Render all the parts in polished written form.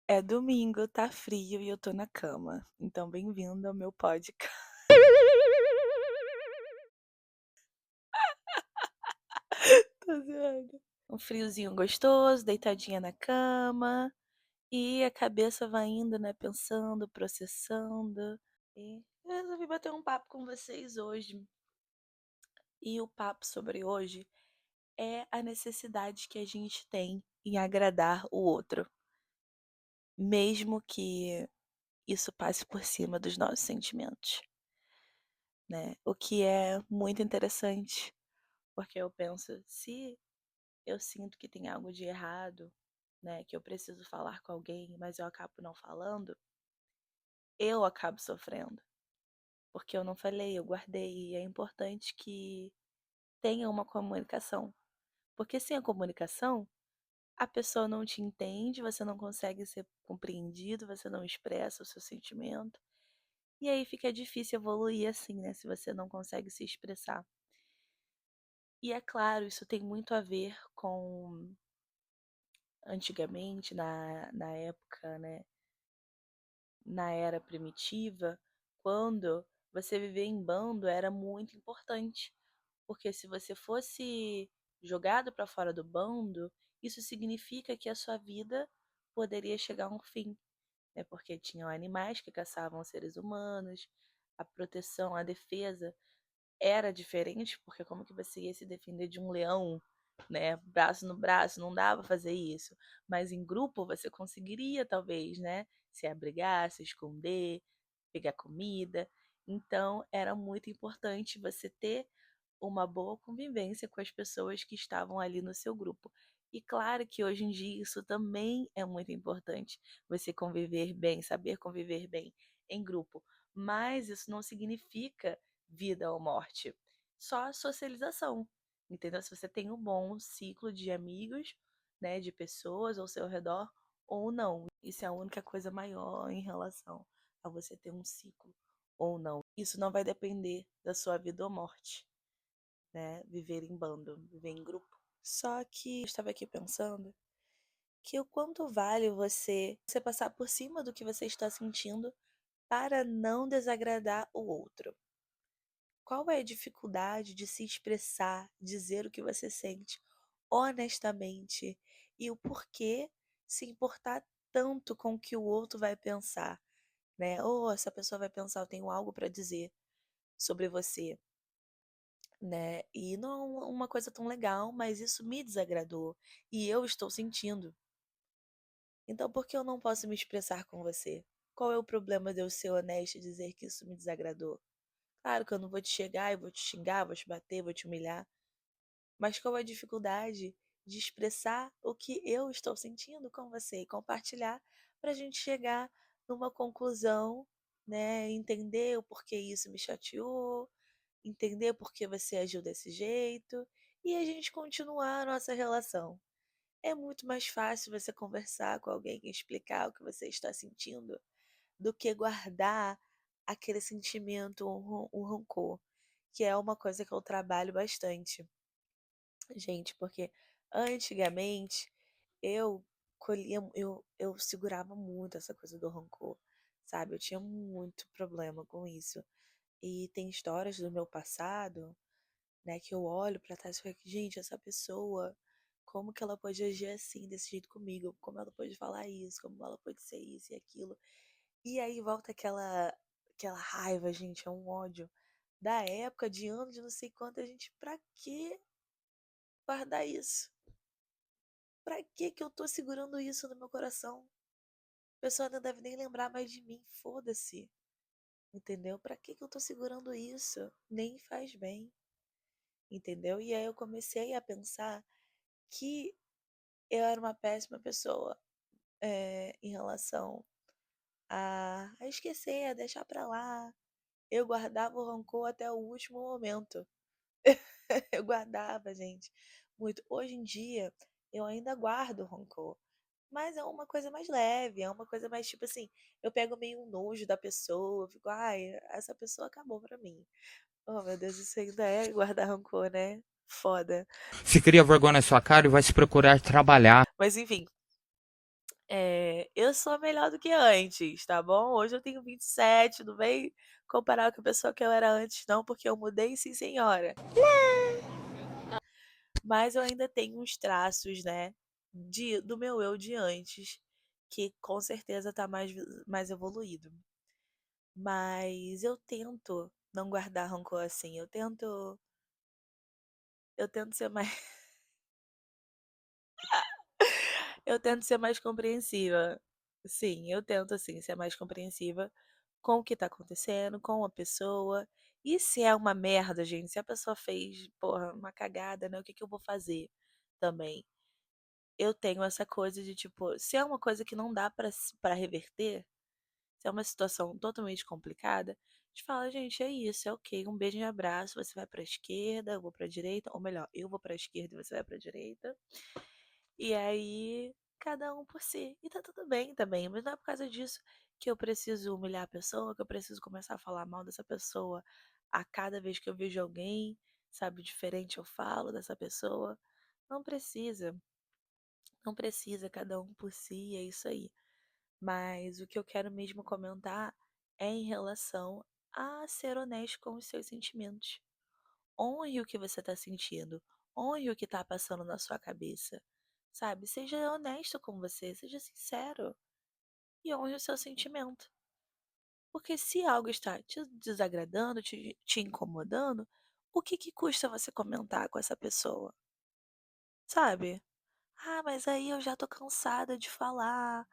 É domingo, tá frio e eu tô na cama. Então, bem-vindo ao meu podcast. Tô zoando. Um friozinho gostoso, deitadinha na cama. E a cabeça vai indo, né? Pensando, processando. E eu resolvi bater um papo com vocês hoje. E o papo sobre hoje é a necessidade que a gente tem em agradar o outro. Mesmo que isso passe por cima dos nossos sentimentos, né? O que é muito interessante, porque eu penso, se eu sinto que tem algo de errado, né, que eu preciso falar com alguém, mas eu acabo não falando, eu acabo sofrendo, porque eu não falei, eu guardei, e é importante que tenha uma comunicação, porque sem a comunicação, a pessoa não te entende, você não consegue ser compreendido, você não expressa o seu sentimento, e aí fica difícil evoluir assim, né, se você não consegue se expressar. E é claro, isso tem muito a ver com antigamente, na época, né, na era primitiva, quando você viver em bando era muito importante, porque se você fosse jogado para fora do bando, isso significa que a sua vida poderia chegar a um fim, né? Porque tinham animais que caçavam seres humanos, a proteção, a defesa era diferente, porque como que você ia se defender de um leão, né? Braço no braço, não dava pra fazer isso. Mas em grupo você conseguiria, talvez, né? Se abrigar, se esconder, pegar comida. Então era muito importante você ter uma boa convivência com as pessoas que estavam ali no seu grupo. E claro que hoje em dia isso também é muito importante, você conviver bem, saber conviver bem em grupo. Mas isso não significa vida ou morte, só socialização. Entendeu? Se você tem um bom ciclo de amigos, né, de pessoas ao seu redor ou não. Isso é a única coisa maior em relação a você ter um ciclo ou não. Isso não vai depender da sua vida ou morte, né? Viver em bando, viver em grupo. Só que eu estava aqui pensando que o quanto vale você passar por cima do que você está sentindo para não desagradar o outro. Qual é a dificuldade de se expressar, dizer o que você sente honestamente e o porquê se importar tanto com o que o outro vai pensar, né? Ou essa pessoa vai pensar, eu tenho algo para dizer sobre você, né? E não é uma coisa tão legal, mas isso me desagradou e eu estou sentindo. Então, por que eu não posso me expressar com você? Qual é o problema de eu ser honesta e dizer que isso me desagradou? Claro que eu não vou te chegar e vou te xingar, vou te bater, vou te humilhar, mas qual é a dificuldade de expressar o que eu estou sentindo com você e compartilhar para a gente chegar numa conclusão, né? Entender o porquê isso me chateou, entender por que você agiu desse jeito e a gente continuar a nossa relação. É muito mais fácil você conversar com alguém e explicar o que você está sentindo do que guardar aquele sentimento, um rancor, que é uma coisa que eu trabalho bastante, gente, porque antigamente eu eu segurava muito essa coisa do rancor, sabe? Eu tinha muito problema com isso. E tem histórias do meu passado, né, que eu olho pra trás e fico, gente, essa pessoa, como que ela pode agir assim, desse jeito comigo? Como ela pode falar isso? Como ela pode ser isso e aquilo? E aí volta aquela raiva, gente, é um ódio da época, de anos, de não sei quanto, a gente, pra que guardar isso? Pra que eu tô segurando isso no meu coração? A pessoa não deve nem lembrar mais de mim, foda-se, entendeu? Pra que eu tô segurando isso? Nem faz bem, entendeu? E aí eu comecei a pensar que eu era uma péssima pessoa, em relação a esquecer, a deixar pra lá. Eu guardava o rancor até o último momento. Eu guardava, gente, muito. Hoje em dia, eu ainda guardo rancor, mas é uma coisa mais leve, é uma coisa mais tipo assim, eu pego meio um nojo da pessoa, eu fico, ai, essa pessoa acabou pra mim. Oh, meu Deus, isso ainda é guardar rancor, né? Foda. Se cria vergonha na sua cara e vai se procurar trabalhar. Mas enfim, Eu sou melhor do que antes, tá bom? Hoje eu tenho 27, não vem comparar com a pessoa que eu era antes não, porque eu mudei sim senhora. Mas eu ainda tenho uns traços, né, do meu eu de antes, que com certeza tá mais evoluído. Mas eu tento não guardar rancor assim, eu tento ser mais eu tento ser mais compreensiva. Sim, eu tento assim ser mais compreensiva com o que tá acontecendo, com a pessoa. E se é uma merda, gente, se a pessoa fez, porra, uma cagada, né, o que que eu vou fazer também? Eu tenho essa coisa de tipo, se é uma coisa que não dá pra reverter, se é uma situação totalmente complicada, a gente fala: "Gente, é isso, é ok, um beijo e um abraço, você vai pra esquerda, eu vou pra direita", ou melhor, eu vou pra esquerda e você vai pra direita. E aí, cada um por si. E tá tudo bem também, mas não é por causa disso que eu preciso humilhar a pessoa, que eu preciso começar a falar mal dessa pessoa a cada vez que eu vejo alguém, sabe, diferente eu falo dessa pessoa. Não precisa, não precisa, cada um por si, é isso aí. Mas o que eu quero mesmo comentar é em relação a ser honesto com os seus sentimentos. Honre o que você está sentindo, honre o que está passando na sua cabeça, sabe? Seja honesto com você, seja sincero e honre o seu sentimento. Porque se algo está te desagradando, te incomodando, o que que custa você comentar com essa pessoa, sabe? Ah, mas aí eu já tô cansada de falar,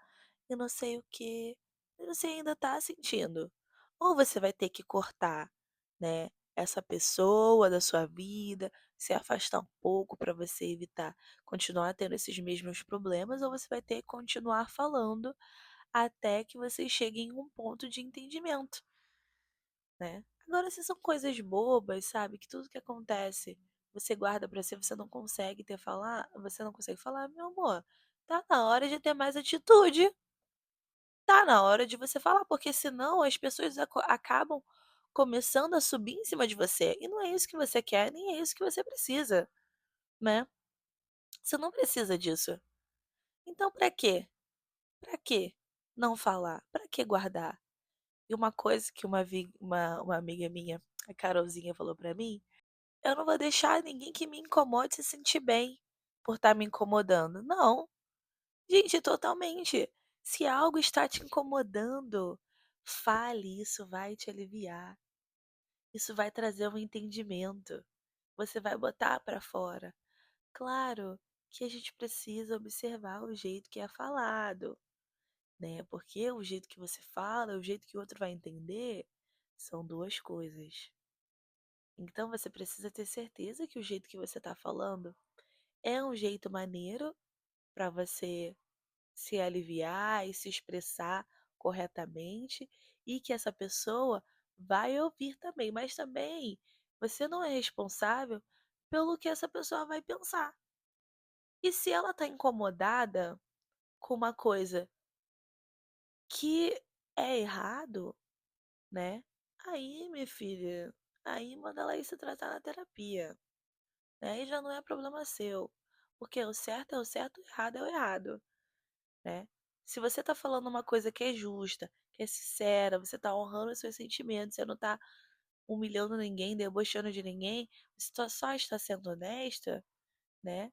e não sei o quê. E você ainda tá sentindo. Ou você vai ter que cortar, né, essa pessoa da sua vida, se afastar um pouco para você evitar continuar tendo esses mesmos problemas, ou você vai ter que continuar falando até que vocês cheguem em um ponto de entendimento, né. Agora se são coisas bobas, sabe, que tudo que acontece você guarda pra si, você não consegue falar: "Meu amor, tá na hora de ter mais atitude". Tá na hora de você falar, porque senão as pessoas acabam começando a subir em cima de você, e não é isso que você quer, nem é isso que você precisa, né. Você não precisa disso. Então pra quê? Pra quê não falar? Pra que guardar? E uma coisa que uma amiga minha, a Carolzinha, falou pra mim: "Eu não vou deixar ninguém que me incomode se sentir bem por estar me incomodando". Não. Gente, totalmente. Se algo está te incomodando, fale, isso vai te aliviar. Isso vai trazer um entendimento. Você vai botar para fora. Claro que a gente precisa observar o jeito que é falado, né? Porque o jeito que você fala, o jeito que o outro vai entender, são duas coisas. Então você precisa ter certeza que o jeito que você está falando é um jeito maneiro para você se aliviar e se expressar corretamente e que essa pessoa vai ouvir também, mas também você não é responsável pelo que essa pessoa vai pensar. E se ela está incomodada com uma coisa que é errado, né? Aí, minha filha, aí manda ela ir se tratar na terapia, né? Aí já não é problema seu, porque o certo é o certo, o errado é o errado. Né. Se você tá falando uma coisa que é justa, que é sincera, você tá honrando os seus sentimentos, você não tá humilhando ninguém, debochando de ninguém, você só está sendo honesta, né,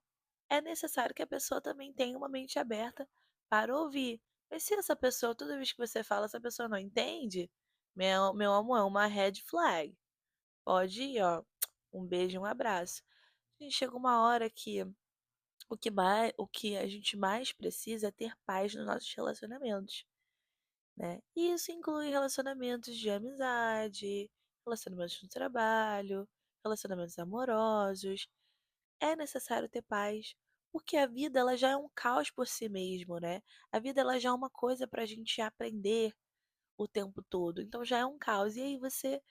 é necessário que a pessoa também tenha uma mente aberta para ouvir. Mas se essa pessoa, toda vez que você fala, essa pessoa não entende, meu amor, é uma red flag. Pode ir, ó, um beijo e um abraço. Gente, chega uma hora que o que a gente mais precisa é ter paz nos nossos relacionamentos, né. E isso inclui relacionamentos de amizade, relacionamentos no trabalho, relacionamentos amorosos. É necessário ter paz, porque a vida ela já é um caos por si mesmo, né. A vida ela já é uma coisa para a gente aprender o tempo todo, então já é um caos. E aí você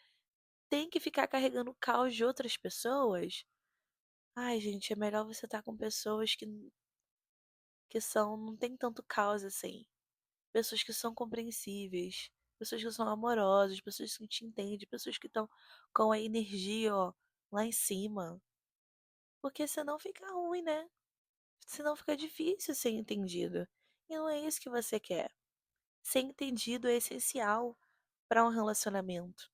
tem que ficar carregando o caos de outras pessoas? Ai gente, é melhor você estar com pessoas que são não tem tanto caos assim. Pessoas que são compreensíveis, pessoas que são amorosas, pessoas que te entendem, pessoas que estão com a energia, ó, lá em cima. Porque senão fica ruim, né? Senão fica difícil ser entendido. E não é isso que você quer. Ser entendido é essencial para um relacionamento.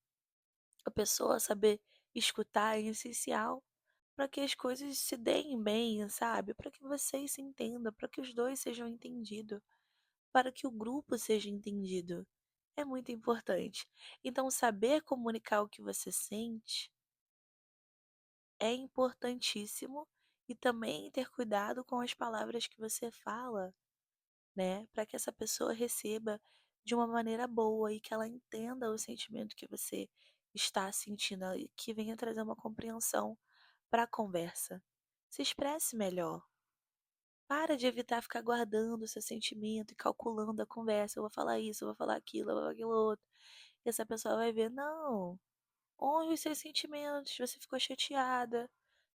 A pessoa saber escutar é essencial para que as coisas se deem bem, sabe? Para que vocês se entendam, para que os dois sejam entendidos, para que o grupo seja entendido. É muito importante. Então, saber comunicar o que você sente é importantíssimo e também ter cuidado com as palavras que você fala, né? Para que essa pessoa receba de uma maneira boa e que ela entenda o sentimento que você está sentindo e que venha trazer uma compreensão para a conversa. Se expresse melhor. Para de evitar ficar guardando o seu sentimento e calculando a conversa. Eu vou falar isso, eu vou falar aquilo, eu vou falar aquilo outro. E essa pessoa vai ver, não, honre os seus sentimentos, você ficou chateada,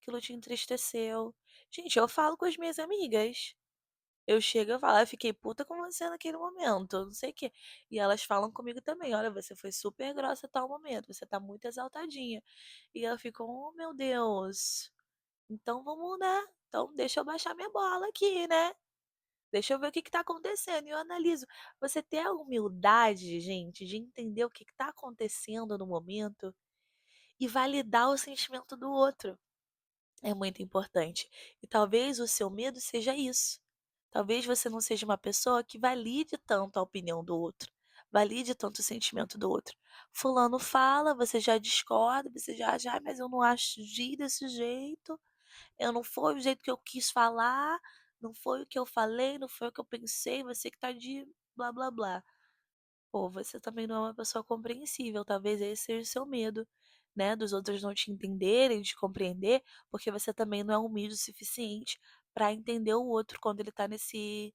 aquilo te entristeceu. Gente, eu falo com as minhas amigas. Eu chego e falo, eu fiquei puta com você naquele momento, não sei o quê. E elas falam comigo também, olha, você foi super grossa a tal momento, você tá muito exaltadinha. E eu fico, oh meu Deus, então vamos, né? Então deixa eu baixar minha bola aqui, né? Deixa eu ver o que que tá acontecendo. E eu analiso. Você ter a humildade, gente, de entender o que que tá acontecendo no momento e validar o sentimento do outro. É muito importante. E talvez o seu medo seja isso. Talvez você não seja uma pessoa que valide tanto a opinião do outro, valide tanto o sentimento do outro. Fulano fala, você já discorda, você já, já, mas eu não agi desse jeito, eu não foi o jeito que eu quis falar, não foi o que eu falei, não foi o que eu pensei, você que tá de blá blá blá. Pô, você também não é uma pessoa compreensível, talvez esse seja o seu medo, né, dos outros não te entenderem, te compreender, porque você também não é humilde o suficiente para entender o outro quando ele tá nesse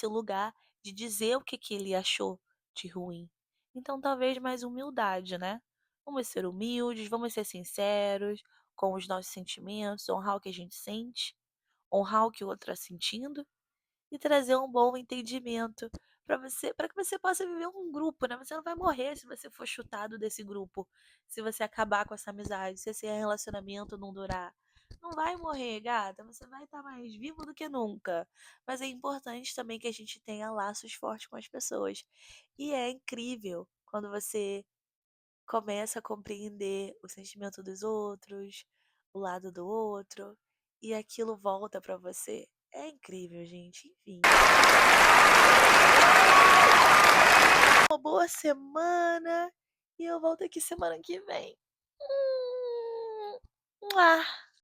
lugar de dizer o que que ele achou de ruim. Então, talvez mais humildade, né? Vamos ser humildes, vamos ser sinceros com os nossos sentimentos, honrar o que a gente sente, honrar o que o outro está sentindo e trazer um bom entendimento para que você possa viver um grupo, né? Você não vai morrer se você for chutado desse grupo, se você acabar com essa amizade, se esse relacionamento não durar. Não vai morrer, gata, você vai estar mais vivo do que nunca. Mas é importante também que a gente tenha laços fortes com as pessoas. E é incrível quando você começa a compreender o sentimento dos outros, o lado do outro, e aquilo volta pra você. É incrível, gente. Enfim. Uma boa semana e eu volto aqui semana que vem. Mua.